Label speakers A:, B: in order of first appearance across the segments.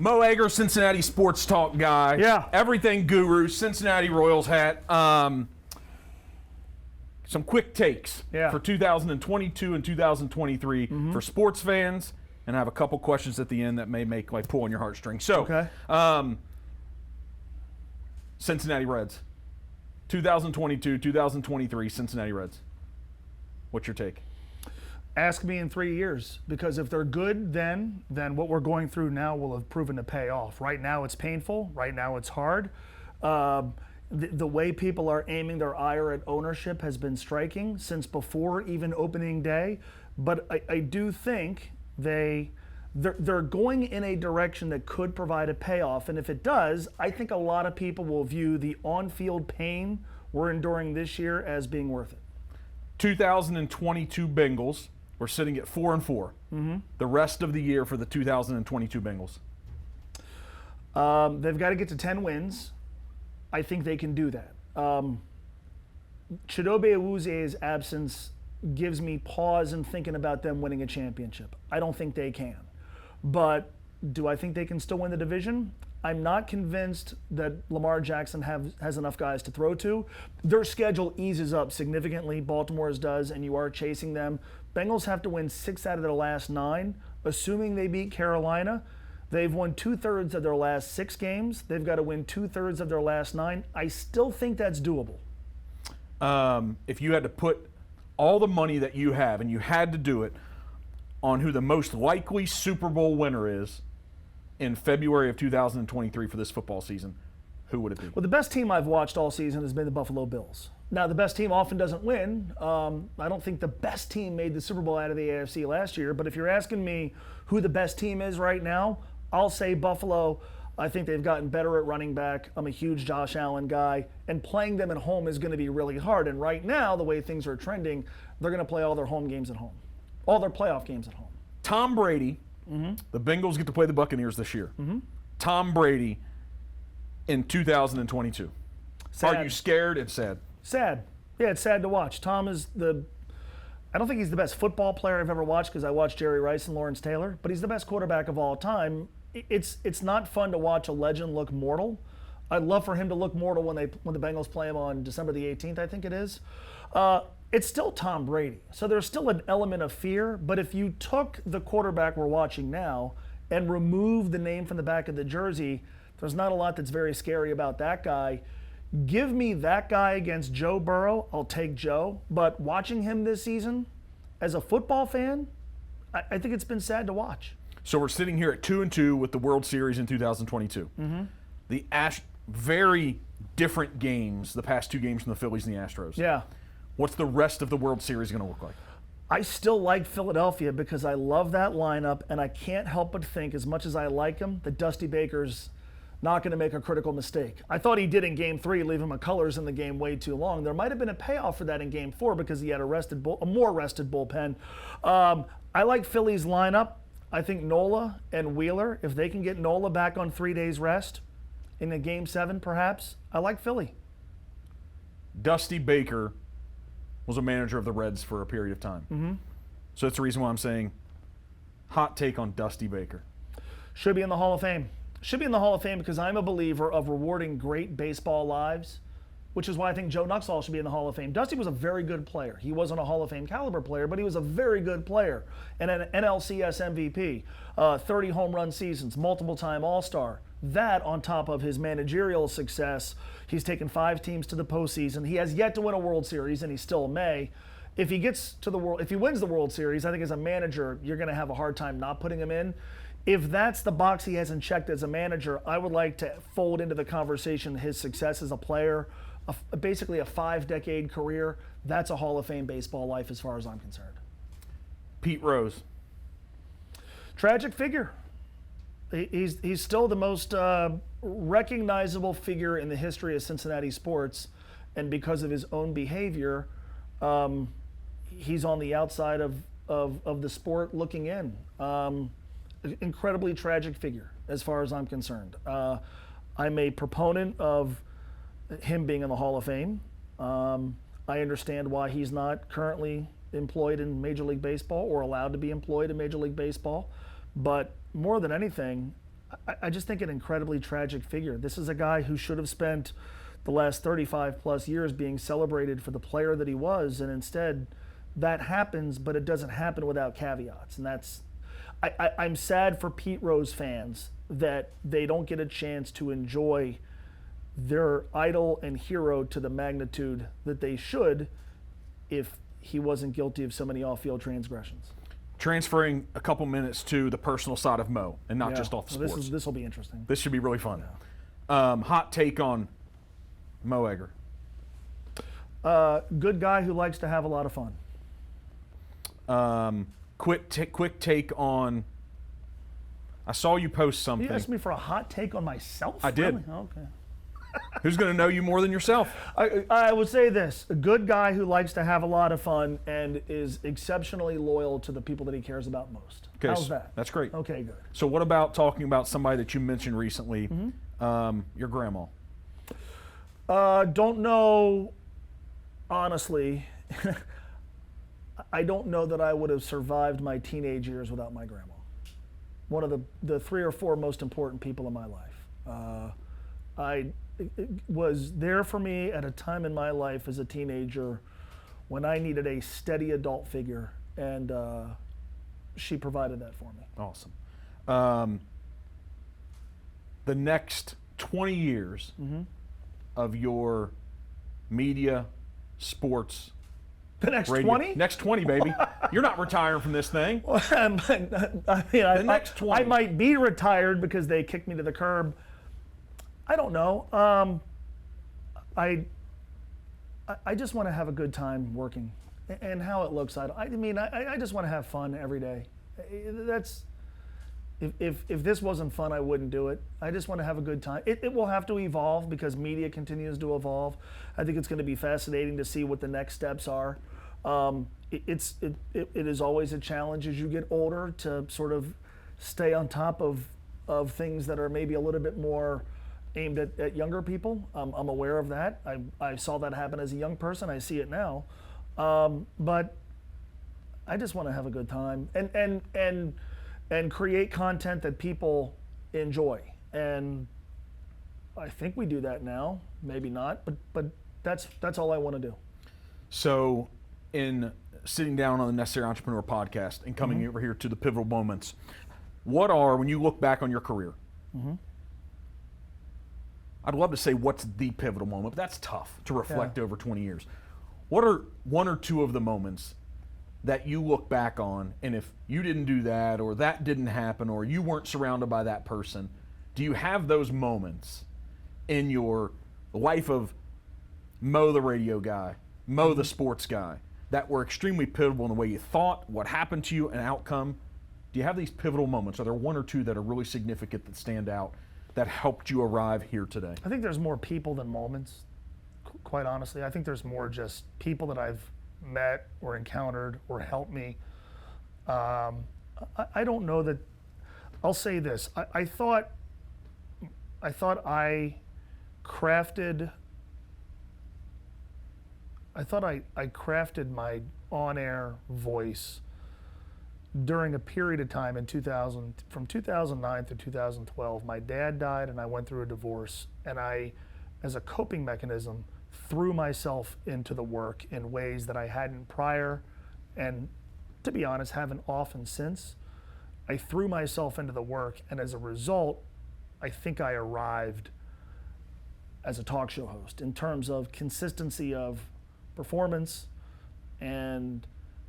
A: Mo Egger, Cincinnati Sports Talk guy.
B: Yeah.
A: Everything guru, Cincinnati Royals hat. Some quick takes for 2022 and 2023 for sports fans, and I have a couple questions at the end that may make pull on your heartstrings. So, Cincinnati Reds, 2022, 2023, Cincinnati Reds. What's your take?
B: Ask me in 3 years, because if they're good then what we're going through now will have proven to pay off. Right now it's painful. Right now it's hard. The way people are aiming their ire at ownership has been striking since before even opening day. But I do think they're going in a direction that could provide a payoff. And if it does, I think a lot of people will view the on-field pain we're enduring this year as being worth it.
A: 2022 Bengals. We're sitting at 4-4. The rest of the year for the 2022 Bengals.
B: They've got to get to 10 wins. I think they can do that. Chidobe Awuze's absence gives me pause in thinking about them winning a championship. I don't think they can. But do I think they can still win the division? I'm not convinced that Lamar Jackson has enough guys to throw to. Their schedule eases up significantly. Baltimore's does, and you are chasing them. Bengals have to win 6 out of their last 9. Assuming they beat Carolina, they've won 2/3 of their last 6 games. They've got to win 2/3 of their last 9. I still think that's doable.
A: If you had to put all the money that you have, and you had to do it, on who the most likely Super Bowl winner is in February of 2023 for this football season, who would it be?
B: Well, the best team I've watched all season has been the Buffalo Bills. Now, the best team often doesn't win. I don't think the best team made the Super Bowl out of the AFC last year, but if you're asking me who the best team is right now, I'll say Buffalo. I think they've gotten better at running back. I'm a huge Josh Allen guy, and playing them at home is going to be really hard. And right now, the way things are trending, they're going to play all their home games at home, all their playoff games at home.
A: Tom Brady, the Bengals get to play the Buccaneers this year. Tom Brady in 2022.
B: Sad.
A: Are you scared and sad?
B: Sad. Yeah, it's sad to watch. Tom is I don't think he's the best football player I've ever watched, because I watched Jerry Rice and Lawrence Taylor, but he's the best quarterback of all time. It's not fun to watch a legend look mortal. I'd love for him to look mortal when the Bengals play him on December the 18th, I think it is. It's still Tom Brady, so there's still an element of fear, but if you took the quarterback we're watching now and removed the name from the back of the jersey, there's not a lot that's very scary about that guy. Give me that guy against Joe Burrow, I'll take Joe. But watching him this season, as a football fan, I think it's been sad to watch.
A: So we're sitting here at 2-2 with the World Series in 2022. The very different games, the past 2 games from the Phillies and the Astros.
B: Yeah.
A: What's the rest of the World Series going to look like?
B: I still like Philadelphia because I love that lineup, and I can't help but think, as much as I like him, that Dusty Baker's not going to make a critical mistake. I thought he did in Game 3, leaving McCullers in the game way too long. There might have been a payoff for that in Game 4 because he had a more rested bullpen. I like Philly's lineup. I think Nola and Wheeler, if they can get Nola back on 3 days rest in a Game 7 perhaps, I like Philly.
A: Dusty Baker was a manager of the Reds for a period of time. So that's the reason why I'm saying hot take on Dusty Baker.
B: Should be in the Hall of Fame. Should be in the Hall of Fame because I'm a believer of rewarding great baseball lives, which is why I think Joe Nuxhall should be in the Hall of Fame. Dusty was a very good player. He wasn't a Hall of Fame caliber player, but he was a very good player and an NLCS MVP, 30 home run seasons, multiple-time All-Star. That on top of his managerial success, he's taken 5 teams to the postseason. He has yet to win a World Series, and he still may. If he wins the World Series, I think as a manager, you're going to have a hard time not putting him in. If that's the box he hasn't checked as a manager, I would like to fold into the conversation his success as a player, basically a 5-decade career. That's a Hall of Fame baseball life as far as I'm concerned.
A: Pete Rose.
B: Tragic figure. He's still the most recognizable figure in the history of Cincinnati sports, and because of his own behavior, he's on the outside of the sport looking in. Incredibly tragic figure as far as I'm concerned. I'm a proponent of him being in the Hall of Fame. I understand why he's not currently employed in Major League Baseball or allowed to be employed in Major League Baseball. But more than anything, I just think an incredibly tragic figure. This is a guy who should have spent the last 35 plus years being celebrated for the player that he was, and instead that happens, but it doesn't happen without caveats. And I'm sad for Pete Rose fans that they don't get a chance to enjoy their idol and hero to the magnitude that they should if he wasn't guilty of so many off-field transgressions.
A: Transferring a couple minutes to the personal side of Mo and not just off the sports.
B: This will be interesting.
A: This should be really fun. Yeah. Hot take on Mo Egger.
B: Good guy who likes to have a lot of fun.
A: Quick take on. I saw you post something.
B: You asked me for a hot take on myself?
A: I did.
B: Really? Okay.
A: Who's going to know you more than yourself?
B: I would say this: a good guy who likes to have a lot of fun and is exceptionally loyal to the people that he cares about most.
A: Okay,
B: how's that?
A: That's great.
B: Okay, good.
A: So what about talking about somebody that you mentioned recently, your grandma?
B: Don't know, honestly. I don't know that I would have survived my teenage years without my grandma. One of the 3 or 4 most important people in my life. I was there for me at a time in my life as a teenager when I needed a steady adult figure, and she provided that for me.
A: Awesome. The next 20 years of your media, sports,
B: the next
A: radio,
B: 20?
A: Next 20, baby. You're not retiring from this thing.
B: The
A: next 20.
B: I might be retired because they kicked me to the curb. I don't know. I just want to have a good time working, and how it looks. I just want to have fun every day. That's if this wasn't fun, I wouldn't do it. I just want to have a good time. It will have to evolve because media continues to evolve. I think it's going to be fascinating to see what the next steps are. It is always a challenge as you get older to sort of stay on top of things that are maybe a little bit more aimed at younger people. I'm aware of that. I saw that happen as a young person. I see it now. But I just want to have a good time and create content that people enjoy. And I think we do that now. Maybe not, but that's all I want to do.
A: So in sitting down on the Necessary Entrepreneur podcast and coming over here to the pivotal moments, what are, when you look back on your career, I'd love to say what's the pivotal moment, but that's tough to reflect over 20 years. What are 1 or 2 of the moments that you look back on, and if you didn't do that, or that didn't happen, or you weren't surrounded by that person, do you have those moments in your life of Mo the radio guy, Mo the sports guy, that were extremely pivotal in the way you thought, what happened to you, and outcome? Do you have these pivotal moments? Are there 1 or 2 that are really significant that stand out that helped you arrive here today?
B: I think there's more people than moments, quite honestly. I think there's more just people that I've met or encountered or helped me. I don't know that, I'll say this. I thought I crafted my on-air voice during a period of time in 2000, from 2009 to 2012. My dad died and I went through a divorce, and I, as a coping mechanism, threw myself into the work in ways that I hadn't prior, and to be honest, haven't often since. I threw myself into the work, and as a result, I think I arrived as a talk show host in terms of consistency of performance and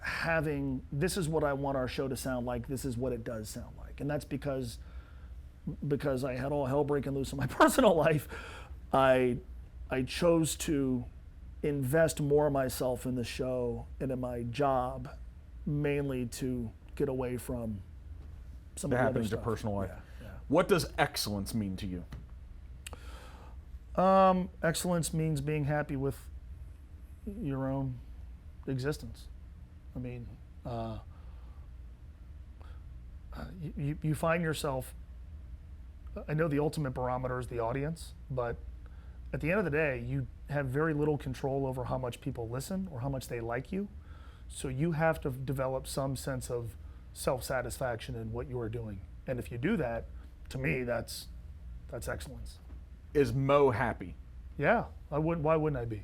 B: having, this is what I want our show to sound like, this is what it does sound like. And that's because I had all hell breaking loose in my personal life. I chose to invest more of myself in the show and in my job, mainly to get away from some of the other stuff.
A: Your personal life.
B: Yeah.
A: What does excellence mean to you?
B: Excellence means being happy with your own existence. I mean, you find yourself, I know the ultimate barometer is the audience, but at the end of the day, you have very little control over how much people listen or how much they like you. So you have to develop some sense of self-satisfaction in what you are doing. And if you do that, to me, that's excellence.
A: Is Mo happy?
B: Yeah, why wouldn't I be?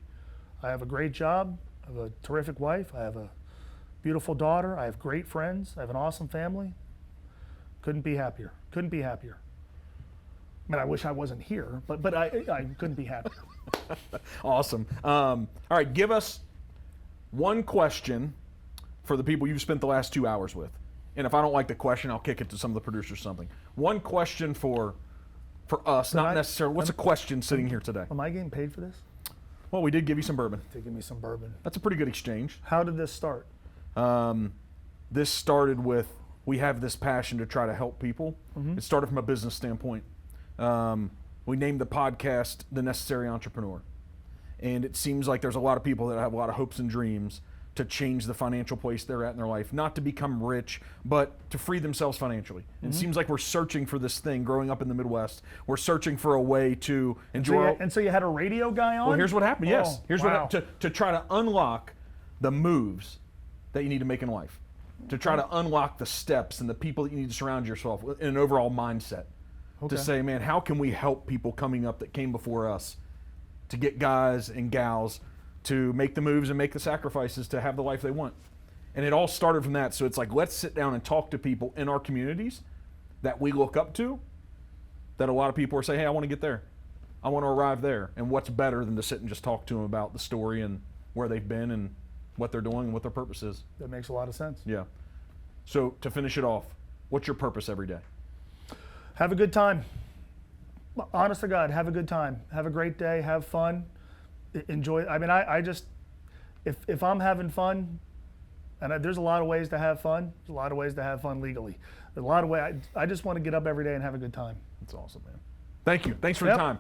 B: I have a great job. I have a terrific wife. I have a beautiful daughter. I have great friends. I have an awesome family. Couldn't be happier. Couldn't be happier. I mean, I wish I wasn't here, but I couldn't be happier.
A: Awesome. All right, give us one question for the people you've spent the last 2 hours with. And if I don't like the question, I'll kick it to some of the producers or something. One question for us, not necessarily. What's a question sitting here today?
B: Am I getting paid for this?
A: Well, we did give you some bourbon.
B: They give me some bourbon.
A: That's a pretty good exchange.
B: How did this start?
A: This started with, we have this passion to try to help people.
B: Mm-hmm.
A: It started from a business standpoint. We named the podcast The Necessary Entrepreneur. And it seems like there's a lot of people that have a lot of hopes and dreams to change the financial place they're at in their life, not to become rich, but to free themselves financially. Mm-hmm. It seems like we're searching for this thing growing up in the Midwest. We're searching for a way to enjoy.
B: And so you had a radio guy on?
A: Well, here's what happened, yes.
B: Oh,
A: Here's
B: wow.
A: what to try to unlock the moves that you need to make in life, to try to unlock the steps and the people that you need to surround yourself with in an overall mindset.
B: Okay.
A: To say, man, how can we help people coming up that came before us to get guys and gals to make the moves and make the sacrifices to have the life they want? And it all started from that. So it's like, let's sit down and talk to people in our communities that we look up to, that a lot of people are saying, hey, I want to get there. I want to arrive there. And what's better than to sit and just talk to them about the story and where they've been and what they're doing and what their purpose is.
B: That makes a lot of sense.
A: Yeah. So to finish it off, what's your purpose every day?
B: Have a good time. Honest to God, have a good time. Have a great day. Have fun. Enjoy. I mean, I just, if I'm having fun, and there's a lot of ways to have fun. There's a lot of ways to have fun legally. There's a lot of ways. I just want to get up every day and have a good time.
A: That's awesome, man. Thank you. Thanks for the time.